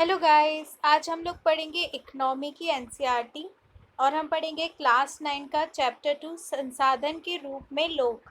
Hello guys, आज हम लोग पढ़ेंगे इकोनॉमी की एनसीईआरटी और हम पढ़ेंगे क्लास 9 का चैप्टर 2 संसाधन के रूप में लोग।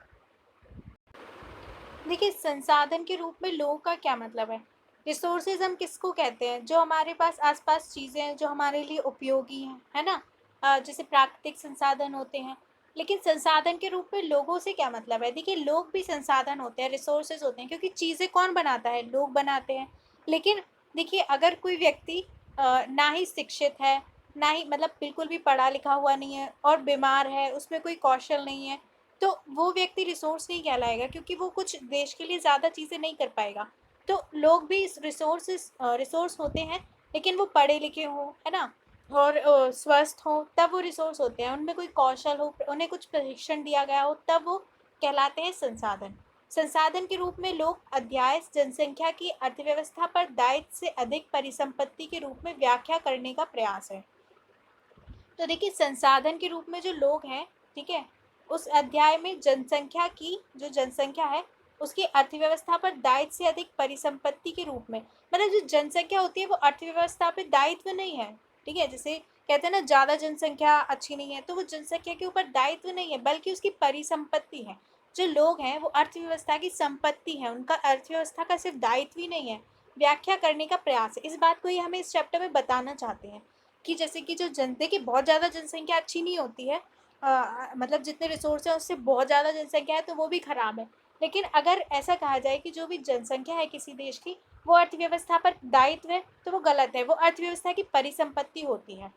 देखिए, संसाधन के रूप में लोग का क्या मतलब है। रिसोर्सेज हम किसको कहते हैं? जो हमारे पास आसपास चीज़ें हैं जो हमारे लिए उपयोगी हैं, है ना। जैसे प्राकृतिक संसाधन होते हैं। लेकिन संसाधन के रूप में लोगों से क्या मतलब है? देखिए, लोग भी संसाधन होते हैं, रिसोर्सेज होते हैं, क्योंकि चीज़ें कौन बनाता है? लोग बनाते हैं। लेकिन देखिए, अगर कोई व्यक्ति ना ही शिक्षित है, ना ही मतलब बिल्कुल भी पढ़ा लिखा हुआ नहीं है और बीमार है, उसमें कोई कौशल नहीं है, तो वो व्यक्ति रिसोर्स नहीं कहलाएगा, क्योंकि वो कुछ देश के लिए ज़्यादा चीज़ें नहीं कर पाएगा। तो लोग भी इस रिसोर्स होते हैं, लेकिन वो पढ़े लिखे हों, है ना, और स्वस्थ हों, तब वो रिसोर्स होते हैं। उनमें कोई कौशल हो, उन्हें कुछ प्रशिक्षण दिया गया हो, तब वो कहलाते हैं संसाधन। संसाधन के रूप में लोग अध्याय जनसंख्या की अर्थव्यवस्था पर दायित्व से अधिक परिसंपत्ति के रूप में व्याख्या करने का प्रयास है। तो देखिए, संसाधन के रूप में जो लोग हैं, ठीक है, उस अध्याय में जनसंख्या की जो जनसंख्या है उसकी अर्थव्यवस्था पर दायित्व से अधिक परिसंपत्ति के रूप में, मतलब जो जनसंख्या होती है वो अर्थव्यवस्था पे दायित्व नहीं है। ठीक है, जैसे कहते हैं ना, ज़्यादा जनसंख्या अच्छी नहीं है, तो वो जनसंख्या के ऊपर दायित्व नहीं है, बल्कि उसकी परिसंपत्ति है। जो लोग हैं वो अर्थव्यवस्था की संपत्ति है, उनका अर्थव्यवस्था का सिर्फ दायित्व ही नहीं है, व्याख्या करने का प्रयास है। इस बात को ही हमें इस चैप्टर में बताना चाहते हैं कि जैसे कि जो जनते की बहुत ज़्यादा जनसंख्या अच्छी नहीं होती है, मतलब जितने रिसोर्स हैं उससे बहुत ज़्यादा जनसंख्या है तो वो भी खराब है। लेकिन अगर ऐसा कहा जाए कि जो भी जनसंख्या है किसी देश की, वो अर्थव्यवस्था पर दायित्व है, तो वो गलत है, वो अर्थव्यवस्था की परिसंपत्ति होती है।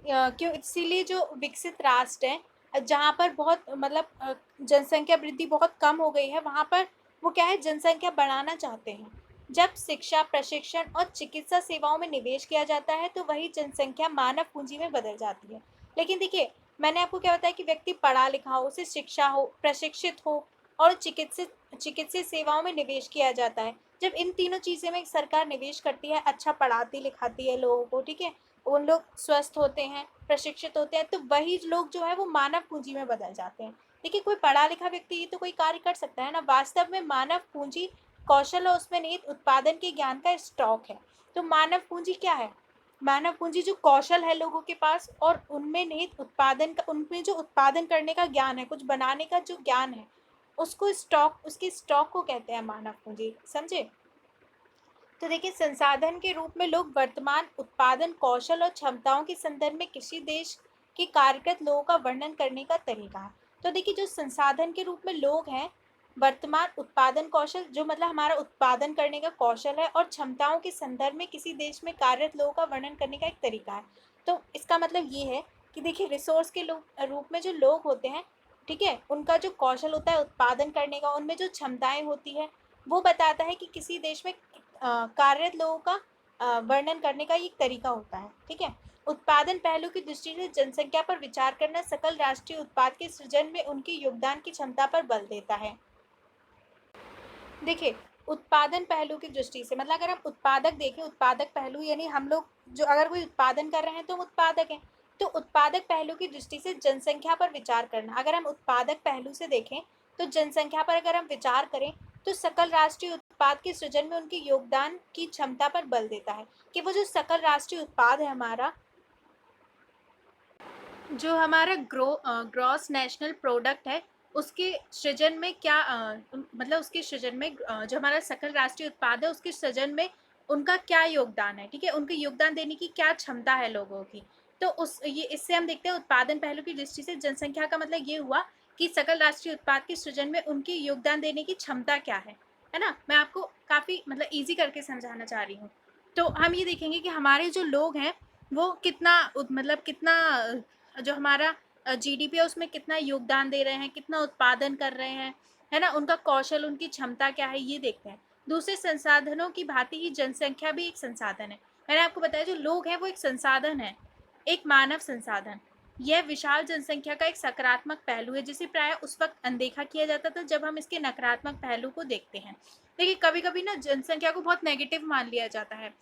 क्यों? इसीलिए जो विकसित राष्ट्र हैं, जहाँ पर बहुत मतलब जनसंख्या वृद्धि बहुत कम हो गई है, वहाँ पर वो क्या है, जनसंख्या बढ़ाना चाहते हैं। जब शिक्षा, प्रशिक्षण और चिकित्सा सेवाओं में निवेश किया जाता है तो वही जनसंख्या मानव पूंजी में बदल जाती है। लेकिन देखिए, मैंने आपको क्या बताया कि व्यक्ति पढ़ा लिखा हो, उसे शिक्षा हो, प्रशिक्षित हो और चिकित्सित चिकित्सीय सेवाओं में निवेश किया जाता है। जब इन तीनों चीज़ें में सरकार निवेश करती है, अच्छा पढ़ाती लिखाती है लोगों को, ठीक है, उन लोग स्वस्थ होते हैं, प्रशिक्षित होते हैं, तो वही लोग जो है वो मानव पूंजी में बदल जाते हैं। देखिए, कोई पढ़ा लिखा व्यक्ति तो कोई कार्य कर सकता है ना। वास्तव में मानव पूंजी कौशल और उसमें निहित उत्पादन के ज्ञान का स्टॉक है। तो मानव पूंजी क्या है? मानव पूंजी जो कौशल है लोगों के पास और उनमें निहित उत्पादन का, उनमें जो उत्पादन करने का ज्ञान है, कुछ बनाने का जो ज्ञान है, उसको स्टॉक, उसके स्टॉक को कहते हैं मानव पूंजी। समझे? तो देखिए, संसाधन के रूप में लोग वर्तमान उत्पादन कौशल और क्षमताओं के संदर्भ में किसी देश के कार्यरत लोगों का वर्णन करने का तरीका है। तो देखिए, जो संसाधन के रूप में लोग हैं, वर्तमान उत्पादन कौशल, जो मतलब हमारा उत्पादन करने का कौशल है, और क्षमताओं के संदर्भ में किसी देश में कार्यरत लोगों का वर्णन करने का एक तरीका है। तो इसका मतलब ये है कि देखिए, रिसोर्स के रूप में जो लोग होते हैं, ठीक है, उनका जो कौशल होता है उत्पादन करने का, उनमें जो क्षमताएं होती है, वो बताता है कि किसी देश में कार्यरत लोगों का वर्णन करने का एक तरीका होता है। ठीक है, उत्पादन पहलू की दृष्टि से जनसंख्या पर विचार करना सकल राष्ट्रीय उत्पाद के सृजन में उनके योगदान की क्षमता पर बल देता है। देखिए, उत्पादन पहलू की दृष्टि से मतलब अगर हम उत्पादक देखें, उत्पादक पहलू यानी हम लोग जो अगर कोई उत्पादन कर रहे हैं तो हम उत्पादक हैं। तो उत्पादक पहलू की दृष्टि से जनसंख्या पर विचार करना, अगर हम उत्पादक पहलू से देखें तो जनसंख्या पर अगर हम विचार करें तो सकल राष्ट्रीय उत्पाद के सृजन में उनके योगदान की क्षमता पर बल देता है। कि वो जो सकल राष्ट्रीय उत्पाद है हमारा, जो हमारा ग्रॉस नेशनल प्रोडक्ट है, उसके सृजन में क्या मतलब उसके सृजन में जो हमारा सकल राष्ट्रीय उत्पाद है उसके सृजन में उनका क्या योगदान है। ठीक है, उनके योगदान देने की क्या क्षमता है लोगों की। तो उस ये इससे हम देखते हैं उत्पादन पहलू की दृष्टि से जनसंख्या का मतलब ये हुआ कि सकल राष्ट्रीय उत्पाद के सृजन में उनकी योगदान देने की क्षमता क्या है ना। मैं आपको काफ़ी मतलब ईजी करके समझाना चाह रही हूँ। तो हम ये देखेंगे कि हमारे जो लोग हैं वो कितना मतलब कितना जो हमारा जीडीपी है उसमें कितना योगदान दे रहे हैं, कितना उत्पादन कर रहे हैं, है ना, उनका कौशल, उनकी क्षमता क्या है, ये देखते हैं। दूसरे संसाधनों की भांति ही जनसंख्या भी एक संसाधन है। मैंने आपको बताया जो लोग हैं वो एक संसाधन है, एक मानव संसाधन। यह विशाल जनसंख्या का एक सकारात्मक पहलू है जिसे प्राय उस वक्त अनदेखा किया जाता था जब हम इसके नकारात्मक पहलू को देखते हैं। देखिए, कभी कभी ना जनसंख्या को बहुत नेगेटिव मान लिया जाता है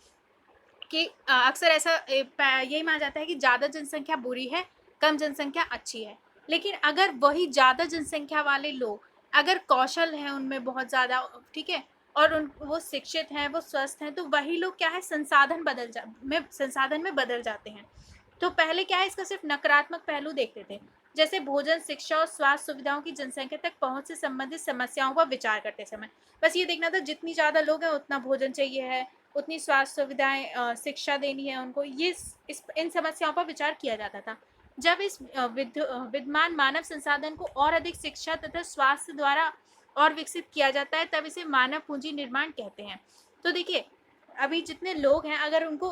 कि अक्सर ऐसा यही माना जाता है कि ज़्यादा जनसंख्या बुरी है, कम जनसंख्या अच्छी है। लेकिन अगर वही ज़्यादा जनसंख्या वाले लोग, अगर कौशल है उनमें बहुत ज़्यादा, ठीक है, और उन वो शिक्षित हैं, वो स्वस्थ हैं, तो वही लोग क्या है संसाधन में बदल जाते हैं। तो पहले क्या है इसका सिर्फ नकारात्मक पहलू देखते थे, जैसे भोजन, शिक्षा और स्वास्थ्य सुविधाओं की जनसंख्या तक पहुंच से संबंधित समस्याओं पर विचार करते समय बस ये देखना था जितनी ज़्यादा लोग हैं उतना भोजन चाहिए है, उतनी स्वास्थ्य सुविधाएं, शिक्षा देनी है उनको, ये इन समस्याओं पर विचार किया जाता था। जब इस विद्यमान मानव संसाधन को और अधिक शिक्षा तथा स्वास्थ्य द्वारा और विकसित किया जाता है तब इसे मानव पूंजी निर्माण कहते हैं। तो देखिए अभी जितने लोग हैं अगर उनको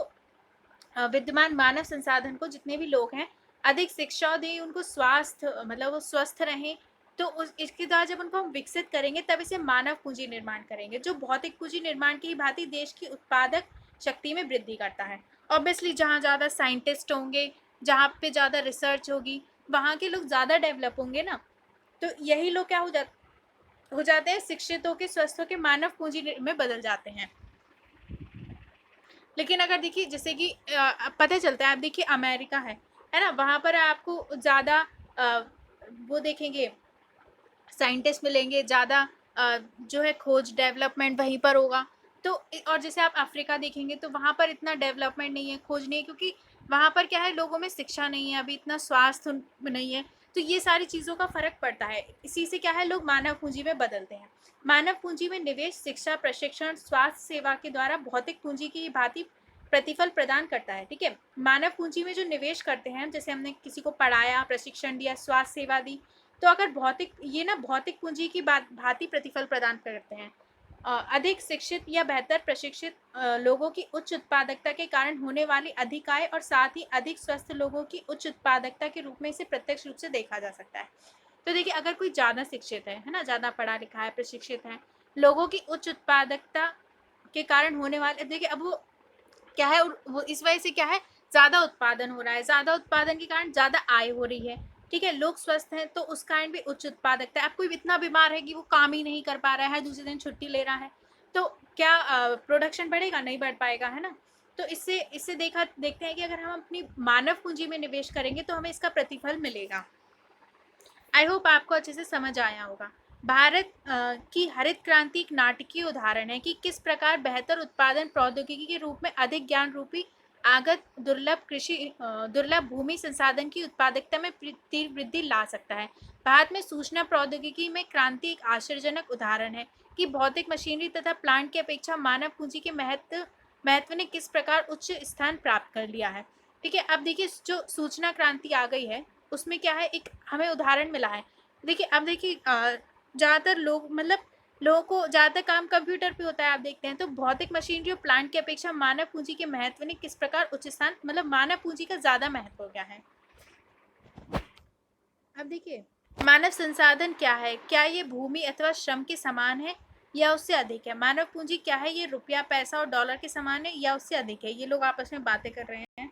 विद्यमान मानव संसाधन को जितने भी लोग हैं अधिक शिक्षा दें, उनको स्वास्थ्य मतलब वो स्वस्थ रहें, तो उस इसके द्वारा जब उनको हम विकसित करेंगे तब इसे मानव पूंजी निर्माण करेंगे, जो भौतिक पूंजी निर्माण की भांति देश की उत्पादक शक्ति में वृद्धि करता है। ऑब्वियसली जहाँ ज़्यादा साइंटिस्ट होंगे, जहाँ पे ज़्यादा रिसर्च होगी, वहाँ के लोग ज़्यादा डेवलप होंगे ना, तो यही लोग क्या हो जाते हैं, शिक्षित होकर स्वस्थ होकर मानव पूंजी में बदल जाते हैं। लेकिन अगर देखिए जैसे कि पता चलता है, आप देखिए अमेरिका है ना, वहाँ पर आपको ज़्यादा वो देखेंगे साइंटिस्ट मिलेंगे, ज़्यादा जो है खोज डेवलपमेंट वहीं पर होगा। तो और जैसे आप अफ्रीका देखेंगे तो वहाँ पर इतना डेवलपमेंट नहीं है, खोज नहीं है, क्योंकि वहाँ पर क्या है लोगों में शिक्षा नहीं है, अभी इतना स्वास्थ्य नहीं है। तो ये सारी चीज़ों का फ़र्क पड़ता है, इसी से क्या है लोग मानव पूंजी में बदलते हैं। मानव पूंजी में निवेश शिक्षा, प्रशिक्षण, स्वास्थ्य सेवा के द्वारा भौतिक पूंजी की भांति प्रतिफल प्रदान करता है। ठीक है, मानव पूंजी में जो निवेश करते हैं, जैसे हमने किसी को पढ़ाया, प्रशिक्षण दिया, स्वास्थ्य सेवा दी, तो अगर भौतिक पूंजी की भांति प्रतिफल प्रदान करते हैं। अधिक शिक्षित या बेहतर प्रशिक्षित लोगों की उच्च उत्पादकता के कारण होने वाली अधिक आय और साथ ही अधिक स्वस्थ लोगों की उच्च उत्पादकता के रूप में इसे प्रत्यक्ष रूप से देखा जा सकता है। तो देखिए अगर कोई ज़्यादा शिक्षित है ना, ज़्यादा पढ़ा लिखा है, प्रशिक्षित है, लोगों की उच्च उत्पादकता के कारण होने वाले, देखिए अब वो क्या है, वो इस वजह से क्या है ज़्यादा उत्पादन हो रहा है, ज़्यादा उत्पादन के कारण ज़्यादा आय हो रही है। ठीक है, लोग स्वस्थ हैं तो उस कारण भी उच्च उत्पादकता है। अब कोई इतना बीमार है कि वो काम ही नहीं कर पा रहा है, दूसरे दिन छुट्टी ले रहा है, तो क्या प्रोडक्शन बढ़ेगा? नहीं बढ़ पाएगा, है ना। तो इससे इससे देखते हैं कि अगर हम अपनी मानव पूंजी में निवेश करेंगे तो हमें इसका प्रतिफल मिलेगा। आई होप आपको अच्छे से समझ आया होगा। भारत की हरित क्रांति एक नाटकीय उदाहरण है कि किस प्रकार बेहतर उत्पादन प्रौद्योगिकी के रूप में अधिक ज्ञान रूपी आगत दुर्लभ भूमि संसाधन की उत्पादकता में तीव्र वृद्धि ला सकता है। भारत में सूचना प्रौद्योगिकी में क्रांति एक आश्चर्यजनक उदाहरण है कि भौतिक मशीनरी तथा प्लांट की अपेक्षा मानव पूंजी के महत्व ने किस प्रकार उच्च स्थान प्राप्त कर लिया है। ठीक है, अब देखिए जो सूचना क्रांति आ गई है उसमें क्या है, एक हमें उदाहरण मिला है। देखिए अब देखिए ज़्यादातर लोग मतलब लोगों को ज़्यादातर काम कंप्यूटर पे होता है, आप देखते हैं, तो भौतिक मशीनरी और प्लांट की अपेक्षा मानव पूंजी के महत्व ने किस प्रकार उच्च स्थान, मतलब मानव पूंजी का ज़्यादा महत्व हो गया है। अब देखिए मानव संसाधन क्या है, क्या ये भूमि अथवा श्रम के समान है या उससे अधिक है? मानव पूंजी क्या है, ये रुपया, पैसा और डॉलर के समान है या उससे अधिक है? ये लोग आपस में बातें कर रहे हैं।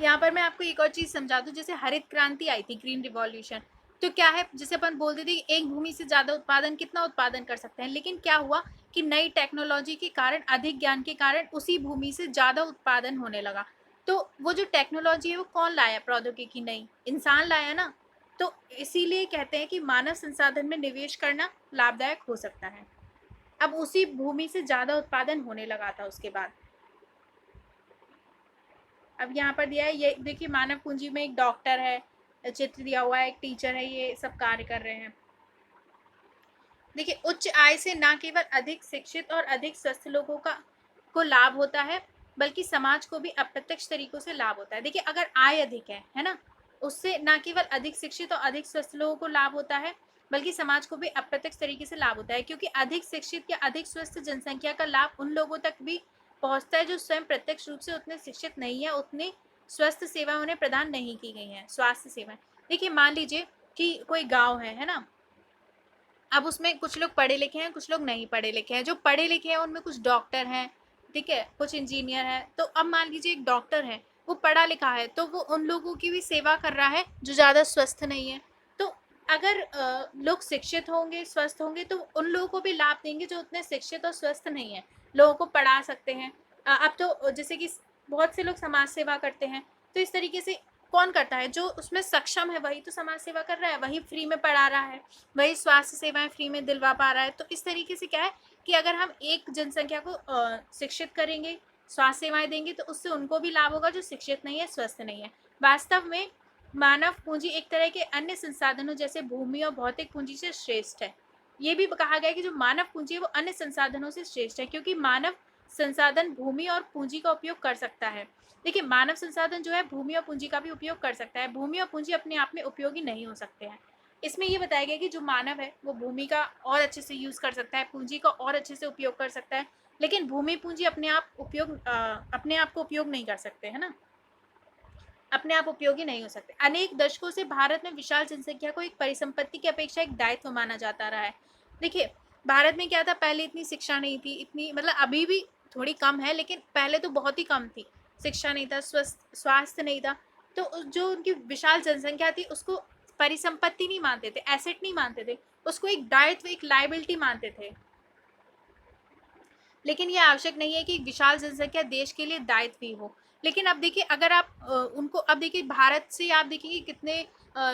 यहाँ पर मैं आपको एक और चीज़ समझा दूँ, जैसे हरित क्रांति आई थी, ग्रीन रिवॉल्यूशन, तो क्या है, जैसे अपन बोलते थे एक भूमि से ज़्यादा उत्पादन कितना उत्पादन कर सकते हैं, लेकिन क्या हुआ कि नई टेक्नोलॉजी के कारण, अधिक ज्ञान के कारण उसी भूमि से ज़्यादा उत्पादन होने लगा। तो वो जो टेक्नोलॉजी है वो कौन लाया, प्रौद्योगिकी नहीं, इंसान लाया ना। तो इसीलिए कहते हैं कि मानव संसाधन में निवेश करना लाभदायक हो सकता है। अब उसी भूमि से ज़्यादा उत्पादन होने लगा था उसके बाद। अब यहाँ पर दिया है, ये देखिए मानव पूंजी में एक डॉक्टर है, चित्र दिया हुआ है, एक टीचर है, ये सब कार्य कर रहे हैं। देखिए उच्च आय से न केवल अधिक शिक्षित और अधिक स्वस्थ लोगों को लाभ होता है, बल्कि समाज को भी अप्रत्यक्ष तरीकों से लाभ होता है। देखिए अगर आय अधिक है ना, उससे न केवल अधिक शिक्षित और अधिक स्वस्थ लोगों को लाभ होता है, बल्कि समाज को भी अप्रत्यक्ष तरीके से लाभ होता है, क्योंकि अधिक शिक्षित या अधिक स्वस्थ जनसंख्या का लाभ उन लोगों तक भी पहुंचता है जो स्वयं प्रत्यक्ष रूप से उतने शिक्षित नहीं है, उतनी स्वस्थ सेवा उन्हें प्रदान नहीं की गई है, स्वास्थ्य सेवाएं। देखिए मान लीजिए कि कोई गांव है ना, अब उसमें कुछ लोग पढ़े लिखे हैं, कुछ लोग नहीं पढ़े लिखे हैं। जो पढ़े लिखे हैं उनमें कुछ डॉक्टर हैं, ठीक है, कुछ इंजीनियर हैं। तो अब मान लीजिए एक डॉक्टर है, वो पढ़ा लिखा है, तो वो उन लोगों की भी सेवा कर रहा है जो ज़्यादा स्वस्थ नहीं है। तो अगर लोग शिक्षित होंगे, स्वस्थ होंगे, तो उन लोगों को भी लाभ देंगे जो उतने शिक्षित और स्वस्थ नहीं है, लोगों को पढ़ा सकते हैं। अब तो जैसे कि बहुत से लोग समाज सेवा करते हैं, तो इस तरीके से कौन करता है? जो उसमें सक्षम है वही तो समाज सेवा कर रहा है, वही फ्री में पढ़ा रहा है, वही स्वास्थ्य सेवाएं फ्री में दिलवा पा रहा है। तो इस तरीके से क्या है कि अगर हम एक जनसंख्या को शिक्षित करेंगे, स्वास्थ्य सेवाएं देंगे, तो उससे उनको भी लाभ होगा जो शिक्षित नहीं है, स्वस्थ नहीं है। वास्तव में मानव पूंजी एक तरह के अन्य संसाधनों जैसे भूमि और भौतिक पूंजी से श्रेष्ठ है। ये भी कहा गया है कि जो मानव पूंजी है वो अन्य संसाधनों से श्रेष्ठ है, क्योंकि मानव संसाधन भूमि और पूंजी का उपयोग कर सकता है। देखिए, मानव संसाधन जो है भूमि और पूंजी का भी उपयोग कर सकता है। भूमि और पूंजी अपने आप में उपयोगी नहीं हो सकते हैं। इसमें ये बताया गया कि जो मानव है वो भूमि का और अच्छे से यूज कर सकता है, पूंजी का और अच्छे से उपयोग कर सकता है, लेकिन भूमि पूंजी अपने आप को उपयोग नहीं कर सकते, है ना, अपने आप उपयोगी नहीं हो सकते। अनेक दशकों से भारत में विशाल जनसंख्या को एक परिसंपत्ति की अपेक्षा एक दायित्व माना जाता रहा है। देखिए, भारत में क्या था, पहले इतनी शिक्षा नहीं थी, इतनी मतलब अभी भी थोड़ी कम है, लेकिन पहले तो बहुत ही कम थी। शिक्षा नहीं था, स्वास्थ्य नहीं था, तो जो उनकी विशाल जनसंख्या थी उसको परिसंपत्ति नहीं मानते थे, एसेट नहीं मानते थे, उसको एक दायित्व, एक लायबिलिटी मानते थे। लेकिन ये आवश्यक नहीं है कि विशाल जनसंख्या देश के लिए दायित्व भी हो। लेकिन अब देखिए, अगर आप उनको अब देखिए, भारत से आप देखेंगे कितने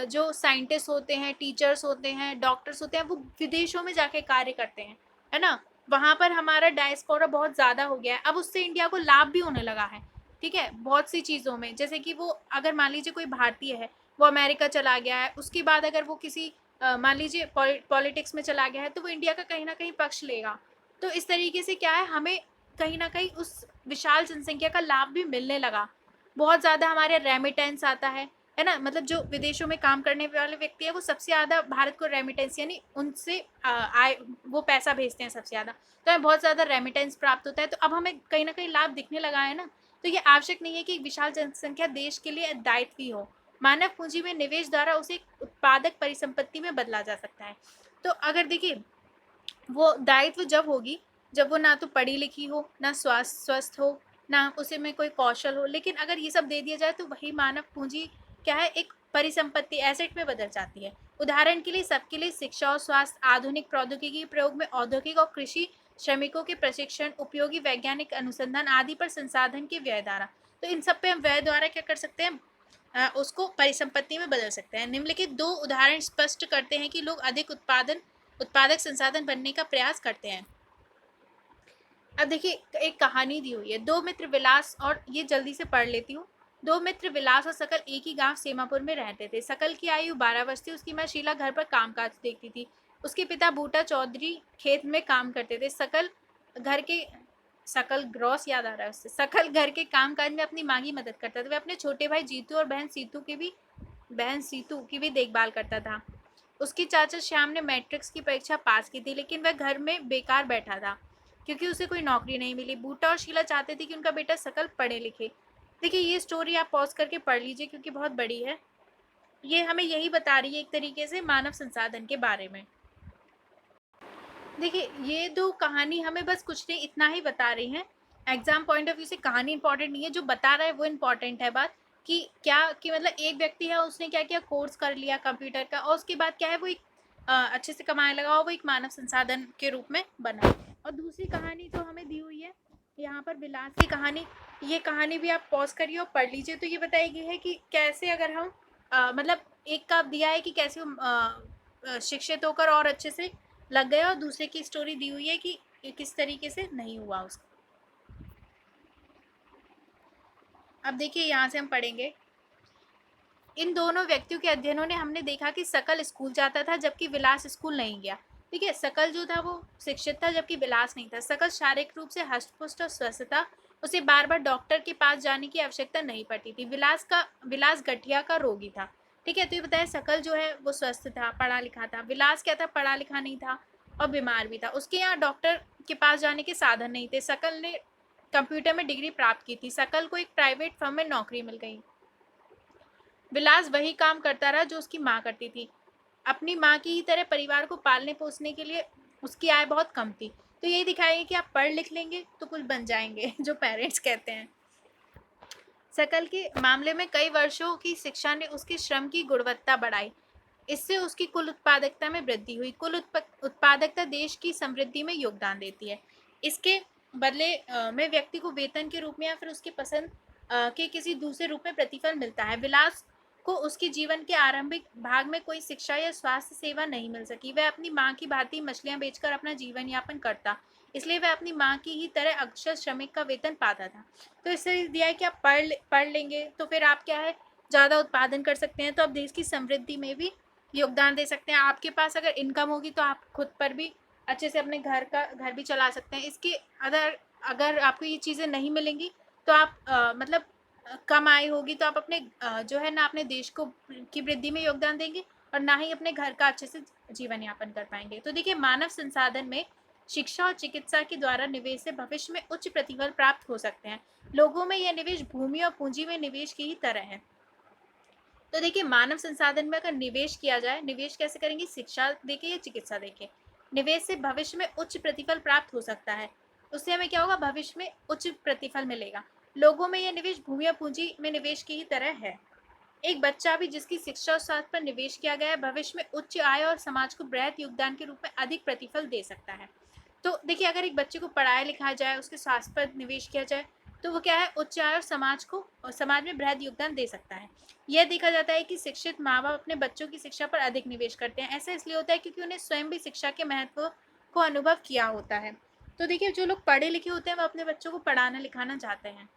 जो साइंटिस्ट होते हैं, टीचर्स होते हैं, डॉक्टर्स होते हैं, वो विदेशों में जाके कार्य करते हैं, है ना। वहाँ पर हमारा डायस्पोरा बहुत ज़्यादा हो गया है, अब उससे इंडिया को लाभ भी होने लगा है, ठीक है, बहुत सी चीज़ों में। जैसे कि वो अगर मान लीजिए कोई भारतीय है, वो अमेरिका चला गया है, उसके बाद अगर वो किसी मान लीजिए पॉलिटिक्स में चला गया है, तो वो इंडिया का कहीं ना कहीं पक्ष लेगा। तो इस तरीके से क्या है, हमें कहीं ना कहीं उस विशाल जनसंख्या का लाभ भी मिलने लगा। बहुत ज़्यादा हमारे रेमिटेंस आता है ना, मतलब जो विदेशों में काम करने वाले व्यक्ति है वो सबसे ज़्यादा भारत को रेमिटेंस यानी उनसे आय, वो पैसा भेजते हैं सबसे ज़्यादा, तो हमें बहुत ज़्यादा रेमिटेंस प्राप्त होता है। तो अब हमें कहीं ना कहीं लाभ दिखने लगा है ना। तो ये आवश्यक नहीं है कि विशाल जनसंख्या देश के लिए दायित्व ही हो। मानव पूंजी में निवेश द्वारा उसे उत्पादक परिसंपत्ति में बदला जा सकता है। तो अगर देखिए, वो दायित्व जब होगी जब वो ना तो पढ़ी लिखी हो, ना स्वस्थ हो, ना उसे में कोई कौशल हो। लेकिन अगर ये सब दे दिया जाए तो वही मानव पूंजी क्या है, एक परिसंपत्ति, एसेट में बदल जाती है। उदाहरण के लिए सबके लिए शिक्षा और स्वास्थ्य, आधुनिक प्रौद्योगिकी के प्रयोग में औद्योगिक और कृषि श्रमिकों के प्रशिक्षण, उपयोगी वैज्ञानिक अनुसंधान आदि पर संसाधन के व्यय द्वारा। तो इन सब पे हम व्यय द्वारा क्या कर सकते हैं, उसको परिसंपत्ति में बदल सकते हैं। निम्नलिखित दो उदाहरण स्पष्ट करते हैं कि लोग अधिक उत्पादक संसाधन बनने का प्रयास करते हैं। अब देखिए, एक कहानी दी हुई है, दो मित्र विलास, और ये जल्दी से पढ़ लेती हूँ। दो मित्र विलास और सकल एक ही गांव सेमापुर में रहते थे। सकल की आयु 12 वर्ष थी। उसकी माँ शीला घर पर कामकाज देखती थी। उसके पिता बूटा चौधरी खेत में काम करते थे। घर के सकल ग्रॉस याद आ रहा है उससे, सकल घर के कामकाज में अपनी माँ की मदद करता था। वह अपने छोटे भाई जीतू और बहन सीतू की भी देखभाल करता था। उसके चाचा श्याम ने मैट्रिक्स की परीक्षा पास की थी, लेकिन वह घर में बेकार बैठा था क्योंकि उसे कोई नौकरी नहीं मिली। बूटा और शीला चाहते थे कि उनका बेटा सकल पढ़े लिखे। देखिए, ये स्टोरी आप पॉज करके पढ़ लीजिए क्योंकि बहुत बड़ी है। ये हमें यही बता रही है एक तरीके से मानव संसाधन के बारे में। देखिए, ये दो कहानी हमें बस कुछ नहीं, इतना ही बता रही हैं। एग्जाम पॉइंट ऑफ व्यू से कहानी इंपॉर्टेंट नहीं है, जो बता रहा है वो इंपॉर्टेंट है बात, कि क्या कि मतलब एक व्यक्ति है, उसने क्या किया, कोर्स कर लिया कंप्यूटर का, और उसके बाद क्या है, वो एक अच्छे से कमाने लगा और वो एक मानव संसाधन के रूप में बना। और दूसरी कहानी जो हमें दी हुई है यहाँ पर, विलास की कहानी, ये कहानी भी आप पॉज करिए और पढ़ लीजिए। तो ये बताई गई है कि कैसे अगर हम मतलब एक का दिया है कि कैसे शिक्षित होकर और अच्छे से लग गया, और दूसरे की स्टोरी दी हुई है कि किस तरीके से नहीं हुआ उसका। अब देखिए, यहाँ से हम पढ़ेंगे, इन दोनों व्यक्तियों के अध्ययनों ने हमने देखा कि सकल स्कूल जाता था जबकि विलास स्कूल नहीं गया। ठीक है, सकल जो था वो शिक्षित था जबकि विलास नहीं था। सकल शारीरिक रूप से हष्टपुष्ट और स्वस्थ था, उसे बार बार डॉक्टर के पास जाने की आवश्यकता नहीं पड़ती थी। विलास गठिया का रोगी था। ठीक है, तो ये बताया, सकल जो है वो स्वस्थ था, पढ़ा लिखा था। विलास क्या था, पढ़ा लिखा नहीं था और बीमार भी था। उसके यहाँ डॉक्टर के पास जाने के साधन नहीं थे। सकल ने कंप्यूटर में डिग्री प्राप्त की थी। सकल को एक प्राइवेट फर्म में नौकरी मिल गई। विलास वही काम करता रहा जो उसकी माँ करती थी। अपनी माँ की ही तरह परिवार को पालने पोसने के लिए उसकी आय बहुत कम थी। तो यही दिखाएगी कि आप पढ़ लिख लेंगे तो कुछ बन जाएंगे, जो पेरेंट्स कहते हैं। सकल के मामले में कई वर्षों की शिक्षा ने उसके श्रम की गुणवत्ता बढ़ाई। इससे उसकी कुल उत्पादकता में वृद्धि हुई। कुल उत्पादकता देश की समृद्धि में योगदान देती है। इसके बदले में व्यक्ति को वेतन के रूप में या फिर उसकी पसंद के किसी दूसरे रूप में प्रतिफल मिलता है। विलास को उसके जीवन के आरंभिक भाग में कोई शिक्षा या स्वास्थ्य सेवा नहीं मिल सकी। वह अपनी माँ की भांति मछलियां बेचकर अपना जीवन यापन करता, इसलिए वह अपनी माँ की ही तरह अक्षर श्रमिक का वेतन पाता था। तो इससे दिया है कि आप पढ़ लेंगे तो फिर आप क्या है, ज़्यादा उत्पादन कर सकते हैं, तो आप देश की समृद्धि में भी योगदान दे सकते हैं। आपके पास अगर इनकम होगी तो आप खुद पर भी अच्छे से अपने घर भी चला सकते हैं। इसके अदर अगर आपको ये चीज़ें नहीं मिलेंगी तो आप मतलब कम आय होगी तो आप अपने जो है ना अपने देश को की वृद्धि में योगदान देंगे और ना ही अपने घर का अच्छे से जीवन यापन कर पाएंगे। तो देखिए, मानव संसाधन में शिक्षा और चिकित्सा के द्वारा निवेश से भविष्य में उच्च प्रतिफल प्राप्त हो सकते हैं। लोगों में यह निवेश भूमि और पूंजी में निवेश की ही तरह है। तो देखिए, मानव संसाधन में अगर निवेश किया जाए, निवेश कैसे करेंगे, शिक्षा देके या चिकित्सा देके, निवेश से भविष्य में उच्च प्रतिफल प्राप्त हो सकता है। उससे हमें क्या होगा, भविष्य में उच्च प्रतिफल मिलेगा। लोगों में यह निवेश भूमि और पूंजी में निवेश की ही तरह है। एक बच्चा भी जिसकी शिक्षा और स्वास्थ्य पर निवेश किया गया है, भविष्य में उच्च आय और समाज को बृहत योगदान के रूप में अधिक प्रतिफल दे सकता है। तो देखिए, अगर एक बच्चे को पढ़ाया लिखाया जाए, उसके स्वास्थ्य पर निवेश किया जाए, तो वो क्या है, उच्च आय और समाज में बृहद योगदान दे सकता है। यह देखा जाता है कि शिक्षित माँ बाप अपने बच्चों की शिक्षा पर अधिक निवेश करते हैं। ऐसा इसलिए होता है क्योंकि उन्हें स्वयं भी शिक्षा के महत्व को अनुभव किया होता है। तो देखिए, जो लोग पढ़े लिखे होते हैं वो अपने बच्चों को पढ़ाना लिखाना चाहते हैं।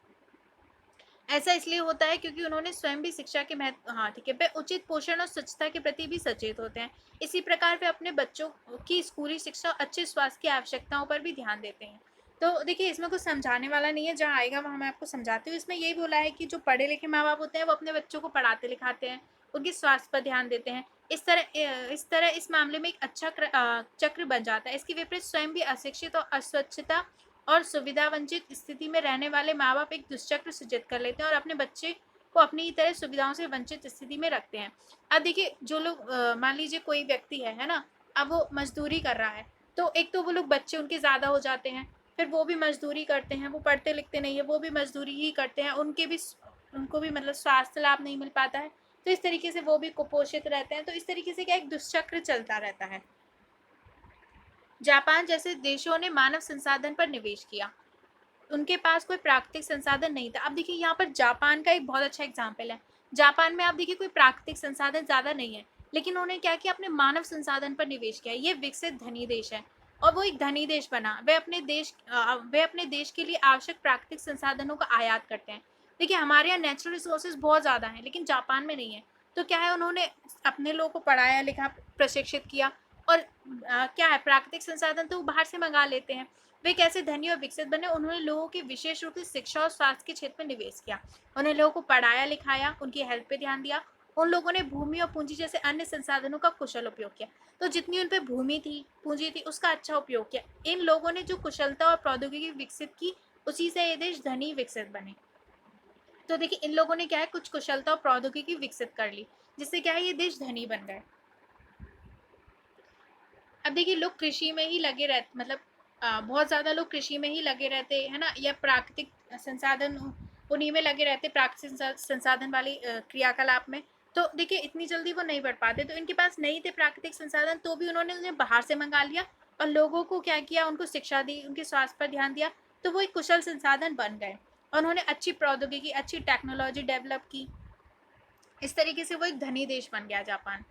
ऐसा इसलिए होता है क्योंकि उन्होंने स्वयं भी शिक्षा के महत्व, हाँ ठीक है, वे उचित पोषण और स्वच्छता के प्रति भी सचेत होते हैं। इसी प्रकार वे अपने बच्चों की स्कूली शिक्षा और अच्छे स्वास्थ्य की आवश्यकताओं पर भी ध्यान देते हैं। तो देखिए, इसमें कुछ समझाने वाला नहीं है, जहाँ आएगा वहाँ मैं आपको समझाती हूँ। इसमें यही बोला है कि जो पढ़े लिखे माँ बाप होते हैं वो अपने बच्चों को पढ़ाते लिखाते हैं, उनके स्वास्थ्य पर ध्यान देते हैं। इस मामले में एक अच्छा चक्र बन जाता है। इसके विपरीत स्वयं भी अशिक्षित और अस्वच्छता और सुविधा वंचित स्थिति में रहने वाले माँ बाप एक दुष्चक्र सृजित कर लेते हैं और अपने बच्चे को अपनी ही तरह सुविधाओं से वंचित स्थिति में रखते हैं। अब देखिए, जो लोग मान लीजिए कोई व्यक्ति है ना, अब वो मजदूरी कर रहा है, तो एक तो वो लोग बच्चे उनके ज़्यादा हो जाते हैं, फिर वो भी मजदूरी करते हैं, वो पढ़ते लिखते नहीं है, वो भी मजदूरी ही करते हैं, उनको भी मतलब स्वास्थ्य लाभ नहीं मिल पाता है, तो इस तरीके से वो भी कुपोषित रहते हैं। तो इस तरीके से क्या, एक दुष्चक्र चलता रहता है। जापान जैसे देशों ने मानव संसाधन पर निवेश किया, उनके पास कोई प्राकृतिक संसाधन नहीं था। अब देखिए, यहाँ पर जापान का एक बहुत अच्छा एग्जाम्पल है। जापान में आप देखिए कोई प्राकृतिक संसाधन ज़्यादा नहीं है, लेकिन उन्होंने क्या किया, अपने मानव संसाधन पर निवेश किया। ये विकसित धनी देश है और वो एक धनी देश बना। वे अपने देश के लिए आवश्यक प्राकृतिक संसाधनों का आयात करते हैं। देखिए, हमारे यहाँ नेचुरल रिसोर्सेज बहुत ज़्यादा हैं, लेकिन जापान में नहीं है। तो क्या है, उन्होंने अपने लोगों को पढ़ाया लिखा, प्रशिक्षित किया, और क्या है, प्राकृतिक संसाधन तो बाहर से मंगा लेते हैं। वे कैसे धनी और विकसित बने, उन्होंने लोगों के विशेष रूप से शिक्षा और स्वास्थ्य के क्षेत्र में निवेश किया। उन्हें लोगों को पढ़ाया लिखाया, उनकी हेल्थ पे ध्यान दिया। उन लोगों ने भूमि और पूंजी जैसे अन्य संसाधनों का कुशल उपयोग किया। तो जितनी उन पे भूमि थी, पूंजी थी, उसका अच्छा उपयोग किया। इन लोगों ने जो कुशलता और प्रौद्योगिकी विकसित की, उसी से ये देश धनी विकसित बने। तो देखिए, इन लोगों ने क्या है, कुछ कुशलता और प्रौद्योगिकी विकसित कर ली, जिससे क्या है, ये देश धनी बन गए। अब देखिए, लोग कृषि में ही लगे रहते, मतलब बहुत ज़्यादा लोग कृषि में ही लगे रहते हैं ना, या प्राकृतिक संसाधन उन्हीं में लगे रहते, प्राकृतिक संसाधन वाली क्रियाकलाप में। तो देखिए, इतनी जल्दी वो नहीं बढ़ पाते। तो इनके पास नहीं थे प्राकृतिक संसाधन, तो भी उन्होंने उन्हें बाहर से मंगा लिया और लोगों को क्या किया, उनको शिक्षा दी, उनके स्वास्थ्य पर ध्यान दिया। तो वो एक कुशल संसाधन बन गए और उन्होंने अच्छी प्रौद्योगिकी, अच्छी टेक्नोलॉजी डेवलप की। इस तरीके से वो एक धनी देश बन गया जापान।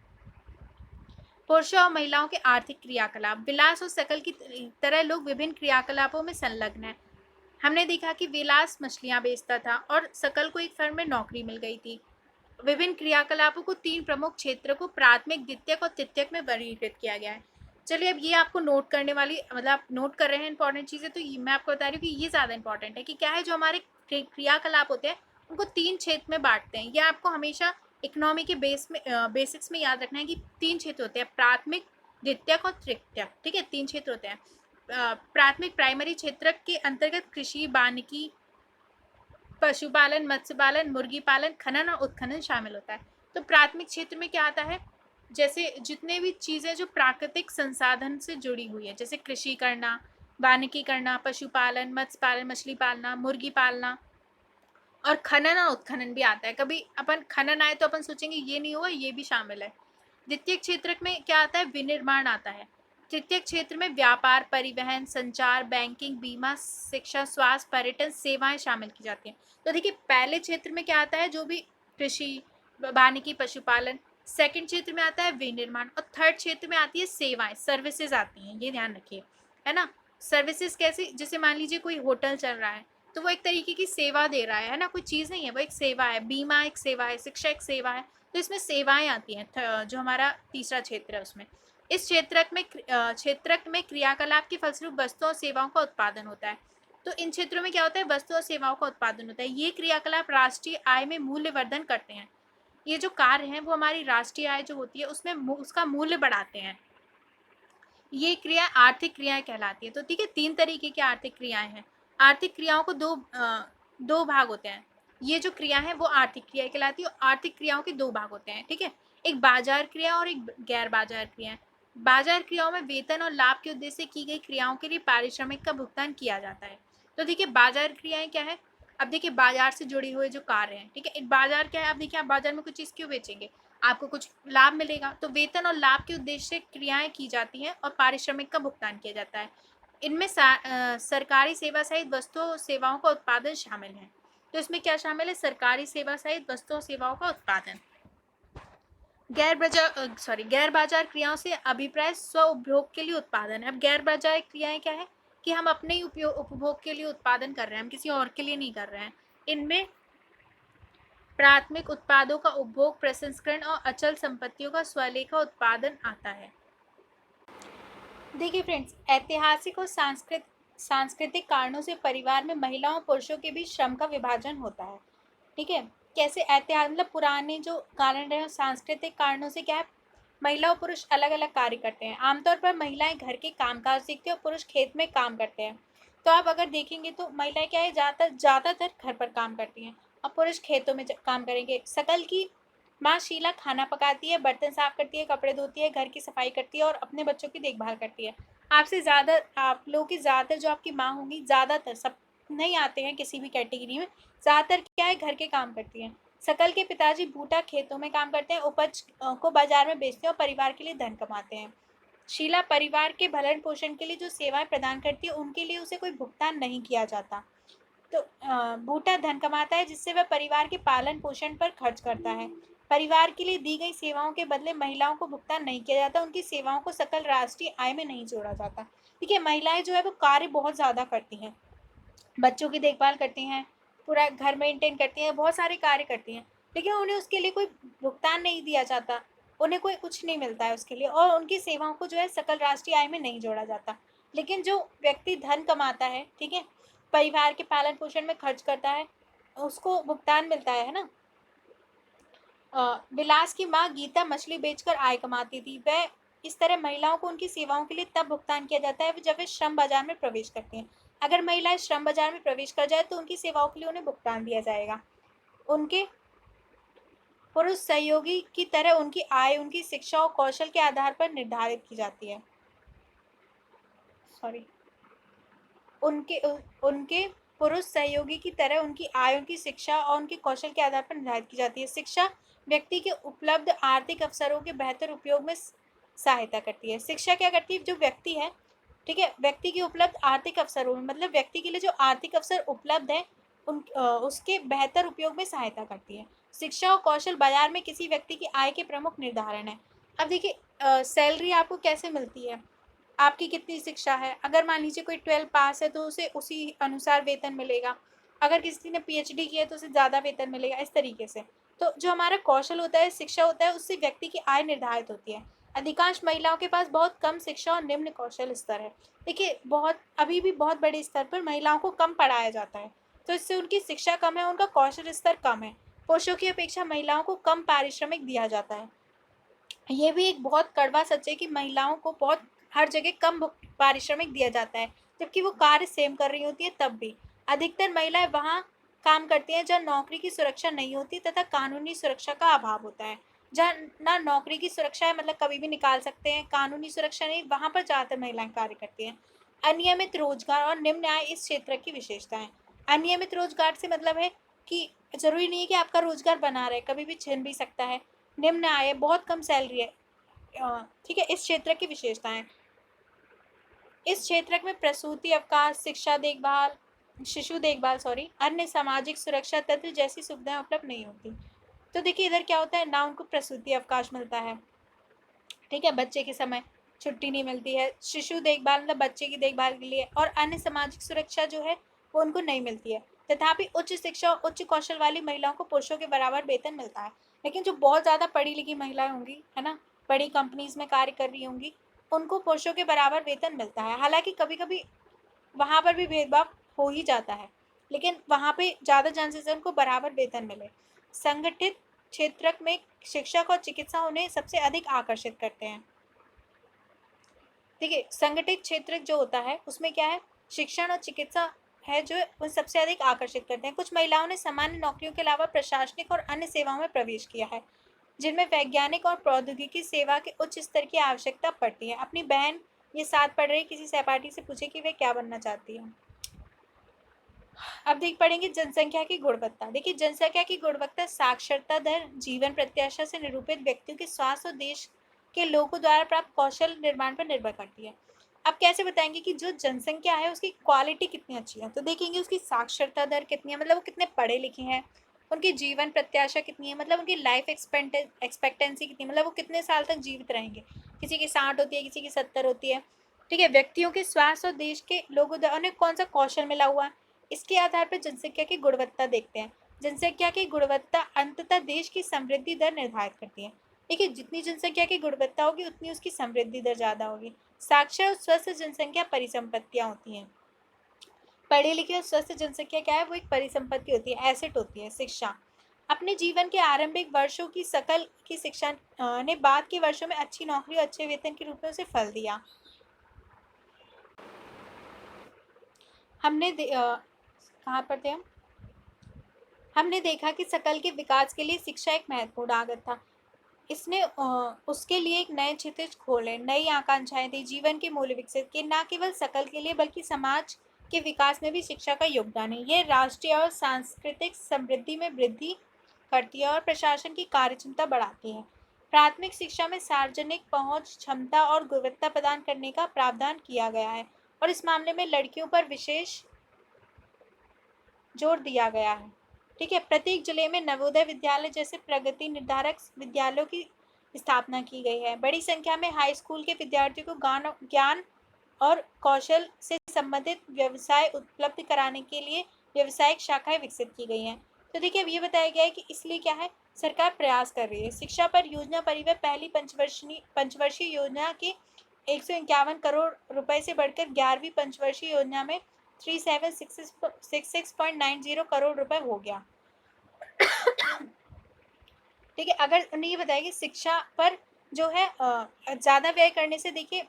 पुरुषों और महिलाओं के आर्थिक क्रियाकलाप, विलास और सकल की तरह लोग विभिन्न क्रियाकलापों में संलग्न हैं। हमने देखा कि विलास मछलियां बेचता था और सकल को एक फर्म में नौकरी मिल गई थी। विभिन्न क्रियाकलापों को 3 प्रमुख क्षेत्र को प्राथमिक, द्वितीयक और तृतीयक में वर्गीकृत किया गया है। चलिए, अब ये आपको नोट करने वाली, मतलब आप नोट कर रहे हैं इंपॉर्टेंट चीज़ें, तो मैं आपको बता रही हूँ कि ये ज़्यादा इंपॉर्टेंट है कि क्या है, जो हमारे क्रियाकलाप होते हैं उनको 3 क्षेत्र में बांटते हैं। यह आपको हमेशा इकोनॉमी के बेसिक्स में याद रखना है कि 3 क्षेत्र होते हैं, प्राथमिक, द्वितीयक और तृतीयक। ठीक है, 3 क्षेत्र होते हैं। प्राथमिक प्राइमरी क्षेत्र के अंतर्गत कृषि, वानिकी, पशुपालन, मत्स्य पालन, मुर्गी पालन, खनन और उत्खनन शामिल होता है। तो प्राथमिक क्षेत्र में क्या आता है, जैसे जितने भी चीज़ें जो प्राकृतिक संसाधन से जुड़ी हुई है, जैसे कृषि करना, वानिकी करना, पशुपालन, मत्स्य पालन, मछली पालना, मुर्गी पालना, और खनन और उत्खनन भी आता है। कभी अपन खनन आए तो अपन सोचेंगे ये नहीं हुआ, ये भी शामिल है। द्वितीय क्षेत्र में क्या आता है, विनिर्माण आता है। तृतीय क्षेत्र में व्यापार, परिवहन, संचार, बैंकिंग, बीमा, शिक्षा, स्वास्थ्य, पर्यटन सेवाएं शामिल की जाती हैं। तो देखिए पहले क्षेत्र में क्या आता है, जो भी कृषि, वानिकी, पशुपालन। सेकंड क्षेत्र में आता है विनिर्माण, और थर्ड क्षेत्र में आती है सेवाएं, सर्विसेज आती हैं, ये ध्यान रखिए, है ना। सर्विसेज कैसे, जैसे मान लीजिए कोई होटल चल रहा है, तो वो एक तरीके की सेवा दे रहा है ना, कोई चीज़ नहीं है, वो एक सेवा है। बीमा एक सेवा है, शिक्षा एक सेवा है, तो इसमें सेवाएं आती हैं जो हमारा तीसरा क्षेत्र है उसमें। इस क्षेत्रक में क्रियाकलाप के फलस्वरूप वस्तुओं और सेवाओं का उत्पादन होता है। तो इन क्षेत्रों में क्या होता है, वस्तु और सेवाओं का उत्पादन होता है। ये क्रियाकलाप राष्ट्रीय आय में मूल्य वर्धन करते हैं। ये जो कार्य हैं वो हमारी राष्ट्रीय आय जो होती है उसमें उसका मूल्य बढ़ाते हैं। ये क्रिया आर्थिक क्रियाएं कहलाती है। तो ठीक है, तीन तरीके की आर्थिक क्रियाएं हैं। आर्थिक क्रियाओं को दो भाग होते हैं। ये जो क्रिया है वो आर्थिक क्रिया कहलाती है, और आर्थिक क्रियाओं के दो भाग होते हैं, ठीक है। एक बाजार क्रिया और एक गैर बाजार क्रिया। बाजार क्रियाओं में वेतन और लाभ के उद्देश्य से की गई क्रियाओं के लिए पारिश्रमिक का भुगतान किया जाता है। तो देखिए बाजार क्रियाएं क्या है, अब देखिए बाजार से जुड़े हुए जो कार्य हैं, ठीक है। एक बाजार क्या है, अब देखिए आप बाजार में कुछ चीज़ क्यों बेचेंगे, आपको कुछ लाभ मिलेगा, तो वेतन और लाभ के उद्देश्य से क्रियाएं की जाती हैं और पारिश्रमिक का भुगतान किया जाता है। इनमें सरकारी सेवा सहित वस्तुओं और सेवाओं का उत्पादन शामिल है। तो इसमें क्या शामिल है, सरकारी सेवा सहित वस्तुओं और सेवाओं का उत्पादन। गैर बाजार क्रियाओं से अभिप्राय स्व उपभोग के लिए उत्पादन है। अब गैर बाजार क्रियाएं क्या है, कि हम अपने ही उपभोग के लिए उत्पादन कर रहे हैं, हम किसी और के लिए नहीं कर रहे हैं। इनमें प्राथमिक उत्पादों का उपभोग, प्रसंस्करण और अचल संपत्तियों का स्वलेखा उत्पादन आता है। देखिए फ्रेंड्स, ऐतिहासिक और सांस्कृतिक कारणों से परिवार में महिलाओं और पुरुषों के बीच श्रम का विभाजन होता है, ठीक है। कैसे ऐतिहासिक, मतलब पुराने जो कारण रहे, सांस्कृतिक कारणों से क्या है, महिला और पुरुष अलग अलग कार्य करते हैं। आमतौर पर महिलाएं घर के कामकाज सीखती हैं और पुरुष खेत में काम करते हैं। तो आप अगर देखेंगे तो महिलाएं क्या है, ज़्यादातर घर पर काम करती हैं और पुरुष खेतों में काम करेंगे। सकल की माँ शीला खाना पकाती है, बर्तन साफ करती है, कपड़े धोती है, घर की सफाई करती है और अपने बच्चों की देखभाल करती है। आपसे ज़्यादा, आप लोगों की ज़्यादातर जो आपकी माँ होंगी, ज़्यादातर, सब नहीं आते हैं किसी भी कैटेगरी में, ज़्यादातर क्या है, घर के काम करती हैं। सकल के पिताजी बूटा खेतों में काम करते हैं, उपज को बाजार में बेचते हैं और परिवार के लिए धन कमाते हैं। शीला परिवार के भरण पोषण के लिए जो सेवाएं प्रदान करती है, उनके लिए उसे कोई भुगतान नहीं किया जाता। तो बूटा धन कमाता है जिससे वह परिवार के पालन पोषण पर खर्च करता है। परिवार के लिए दी गई सेवाओं के बदले महिलाओं को भुगतान नहीं किया जाता, उनकी सेवाओं को सकल राष्ट्रीय आय में नहीं जोड़ा जाता। देखिए महिलाएं जो है वो कार्य बहुत ज़्यादा करती हैं, बच्चों की देखभाल करती हैं, पूरा घर मेंटेन करती हैं, बहुत सारे कार्य करती हैं, लेकिन उन्हें उसके लिए कोई भुगतान नहीं दिया जाता, उन्हें कोई कुछ नहीं मिलता है उसके लिए, और उनकी सेवाओं को जो है सकल राष्ट्रीय आय में नहीं जोड़ा जाता। लेकिन जो व्यक्ति धन कमाता है, ठीक है, परिवार के पालन पोषण में खर्च करता है, उसको भुगतान मिलता है ना। विलास की माँ गीता मछली बेचकर आय कमाती थी। वह इस तरह महिलाओं को उनकी सेवाओं के लिए तब भुगतान किया जाता है जब वे श्रम बाजार में प्रवेश करती हैं। अगर महिलाएं श्रम बाजार में प्रवेश कर जाए तो उनकी सेवाओं के लिए उन्हें भुगतान दिया जाएगा। उनके पुरुष सहयोगी की तरह उनकी आय उनकी शिक्षा और कौशल के आधार पर निर्धारित की जाती है। सॉरी, उनके उनके पुरुष सहयोगी की तरह उनकी आय उनकी शिक्षा और उनके कौशल के आधार पर निर्धारित की जाती है। शिक्षा व्यक्ति के उपलब्ध आर्थिक अवसरों के बेहतर उपयोग में सहायता करती है। शिक्षा क्या करती है, जो व्यक्ति है, ठीक है, व्यक्ति के उपलब्ध आर्थिक अवसरों में, मतलब व्यक्ति के लिए जो आर्थिक अवसर उपलब्ध है उसके बेहतर उपयोग में सहायता करती है। शिक्षा और कौशल बाजार में किसी व्यक्ति की आय के प्रमुख निर्धारण है। अब देखिए सैलरी आपको कैसे मिलती है, आपकी कितनी शिक्षा है। अगर मान लीजिए कोई 12 पास है तो उसे उसी अनुसार वेतन मिलेगा, अगर किसी ने PhD की है तो उसे ज़्यादा वेतन मिलेगा, इस तरीके से। तो जो हमारा कौशल होता है, शिक्षा होता है, उससे व्यक्ति की आय निर्धारित होती है। अधिकांश महिलाओं के पास बहुत कम शिक्षा और निम्न कौशल स्तर है। देखिए अभी भी बहुत बड़े स्तर पर महिलाओं को कम पढ़ाया जाता है, तो इससे उनकी शिक्षा कम है, उनका कौशल स्तर कम है। पुरुषों की अपेक्षा महिलाओं को कम पारिश्रमिक दिया जाता है। ये भी एक बहुत कड़वा सच है कि महिलाओं को बहुत हर जगह कम पारिश्रमिक दिया जाता है, जबकि वो कार्य सेम कर रही होती है तब भी। अधिकतर महिलाएं वहाँ काम करती हैं जहाँ नौकरी की सुरक्षा नहीं होती तथा कानूनी सुरक्षा का अभाव होता है। जहाँ ना नौकरी की सुरक्षा है, मतलब कभी भी निकाल सकते हैं, कानूनी सुरक्षा नहीं, वहाँ पर ज़्यादातर महिलाएं कार्य करती हैं। अनियमित रोजगार और निम्न आय इस क्षेत्र की विशेषता है। अनियमित रोजगार से मतलब है कि जरूरी नहीं है कि आपका रोजगार बना रहे, कभी भी छिन भी सकता है। निम्न आय, बहुत कम सैलरी है, ठीक है, इस क्षेत्र की विशेषताएं। इस क्षेत्र में प्रसूति अवकाश, शिशु देखभाल अन्य सामाजिक सुरक्षा तंत्र जैसी सुविधाएं उपलब्ध नहीं होती। तो देखिए इधर क्या होता है ना, उनको प्रसूति अवकाश मिलता है, ठीक है, बच्चे के समय छुट्टी नहीं मिलती है। शिशु देखभाल मतलब बच्चे की देखभाल के लिए, और अन्य सामाजिक सुरक्षा जो है वो उनको नहीं मिलती है। तथापि उच्च शिक्षा और उच्च कौशल वाली महिलाओं को पुरुषों के बराबर वेतन मिलता है। लेकिन जो बहुत ज़्यादा पढ़ी लिखी महिलाएं होंगी, है ना, बड़ी कंपनीज में कार्य कर रही होंगी, उनको पुरुषों के बराबर वेतन मिलता है। हालांकि कभी कभी वहाँ पर भी भेदभाव हो ही जाता है, लेकिन वहाँ पे ज़्यादा चांसेस है उनको बराबर वेतन मिले। संगठित क्षेत्र में शिक्षक और चिकित्सा उन्हें सबसे अधिक आकर्षित करते हैं। देखिए संगठित क्षेत्र जो होता है उसमें क्या है, शिक्षण और चिकित्सा है जो वो सबसे अधिक आकर्षित करते हैं। कुछ महिलाओं ने सामान्य नौकरियों के अलावा प्रशासनिक और अन्य सेवाओं में प्रवेश किया है, जिनमें वैज्ञानिक और प्रौद्योगिकी सेवा के उच्च स्तर की आवश्यकता पड़ती है। अपनी बहन ये साथ पढ़ रही किसी सहपाठी से पूछे कि वे क्या बनना चाहती है। अब देख पढ़ेंगे जनसंख्या की गुणवत्ता। देखिए जनसंख्या की गुणवत्ता साक्षरता दर, जीवन प्रत्याशा से निरूपित व्यक्तियों के स्वास्थ्य और देश के लोगों द्वारा प्राप्त कौशल निर्माण पर निर्भर करती है। अब कैसे बताएंगे कि जो जनसंख्या है उसकी क्वालिटी कितनी अच्छी है, तो देखेंगे उसकी साक्षरता दर कितनी है, मतलब वो कितने पढ़े लिखे हैं। उनकी जीवन प्रत्याशा कितनी है, मतलब उनकी लाइफ एक्सपेक्टेंसी कितनी है, मतलब वो कितने साल तक जीवित रहेंगे। किसी की 60 होती है, किसी की 70 होती है, ठीक है। व्यक्तियों के स्वास्थ्य और देश के लोगों द्वारा उन्हें कौन सा कौशल मिला हुआ है, इसके आधार पर जनसंख्या की गुणवत्ता देखते हैं। जनसंख्या की गुणवत्ता अंततः देश की समृद्धि दर निर्धारित करती है। देखिए जितनी जनसंख्या की गुणवत्ता होगी उतनी उसकी समृद्धि दर ज़्यादा होगी। साक्षर और स्वस्थ जनसंख्या परिसंपत्तियाँ होती हैं। पढ़ी लिखी और स्वस्थ जनसंख्या क्या है, वो एक परिसंपत्ति होती है, एसेट होती है। शिक्षा अपने जीवन के आरंभिक वर्षों की सकल की शिक्षा ने बाद के वर्षों में अच्छी नौकरी और अच्छे वेतन के रूप में उसे फल दिया। कहाँ पर थे हम? हमने देखा कि सकल के विकास के लिए शिक्षा एक महत्वपूर्ण आगत था। इसने उसके लिए एक नए क्षेत्र खोले, नई आकांक्षाएं दी, जीवन के मूल्य विकसित किए। न केवल सकल के लिए बल्कि समाज के विकास में भी शिक्षा का योगदान है। ये राष्ट्रीय और सांस्कृतिक समृद्धि में वृद्धि करती है और प्रशासन की कार्यक्षमता बढ़ाती है। प्राथमिक शिक्षा में सार्वजनिक पहुंच, क्षमता और गुणवत्ता प्रदान करने का प्रावधान किया गया है, और इस मामले में लड़कियों पर विशेष जोर दिया गया है, ठीक है। प्रत्येक जिले में नवोदय विद्यालय जैसे प्रगति निर्धारक विद्यालयों की स्थापना की गई है। बड़ी संख्या में हाई स्कूल के विद्यार्थियों को ज्ञान और कौशल से संबंधित व्यवसाय उपलब्ध कराने के लिए व्यावसायिक शाखाएं विकसित की गई हैं। तो देखिए अब ये बताया गया है कि इसलिए क्या है, सरकार प्रयास कर रही है। शिक्षा पर योजना परिव्यय पहली पंचवर्षीय योजना के 151 करोड़ रुपए से बढ़कर 11वीं पंचवर्षीय योजना में 3766.90 करोड़ रुपए हो गया, ठीक है। अगर उन्हें ये बताया कि शिक्षा पर जो है ज़्यादा व्यय करने से, देखिए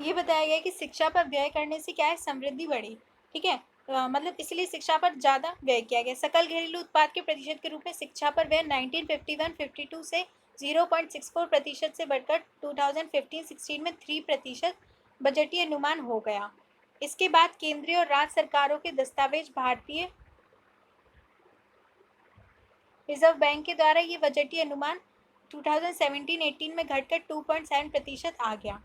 ये बताया गया कि शिक्षा पर व्यय करने से क्या है, समृद्धि बढ़ी, ठीक है। मतलब इसलिए शिक्षा पर ज़्यादा व्यय किया गया। सकल घरेलू उत्पाद के प्रतिशत के रूप में शिक्षा पर व्यय 1951-52 से 0.64% से बढ़कर 2015-16 में 3% बजटीय अनुमान हो गया। इसके बाद केंद्रीय और राज्य सरकारों के दस्तावेज भारतीय रिजर्व बैंक के द्वारा ये बजटीय अनुमान 2017-18 में घटकर 2.7% आ गया।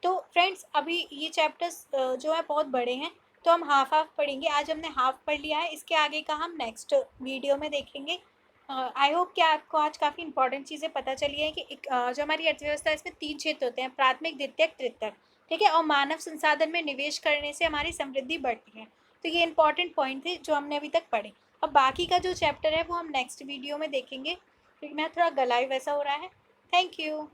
तो फ्रेंड्स अभी ये चैप्टर्स जो है बहुत बड़े हैं, तो हम हाफ पढ़ेंगे। आज हमने हाफ पढ़ लिया है, इसके आगे का हम नेक्स्ट वीडियो में देखेंगे। आई होप कि आपको आज काफ़ी इंपॉर्टेंट चीज़ें पता चली है कि जो हमारी अर्थव्यवस्था है इसमें 3 क्षेत्र होते हैं, प्राथमिक, द्वितीयक, तृतीयक, ठीक है। और मानव संसाधन में निवेश करने से हमारी समृद्धि बढ़ती है। तो ये इंपॉर्टेंट पॉइंट थे जो हमने अभी तक पढ़े। अब बाकी का जो चैप्टर है वो हम नेक्स्ट वीडियो में देखेंगे, क्योंकि मैं थोड़ा गला ही वैसा हो रहा है। Thank you.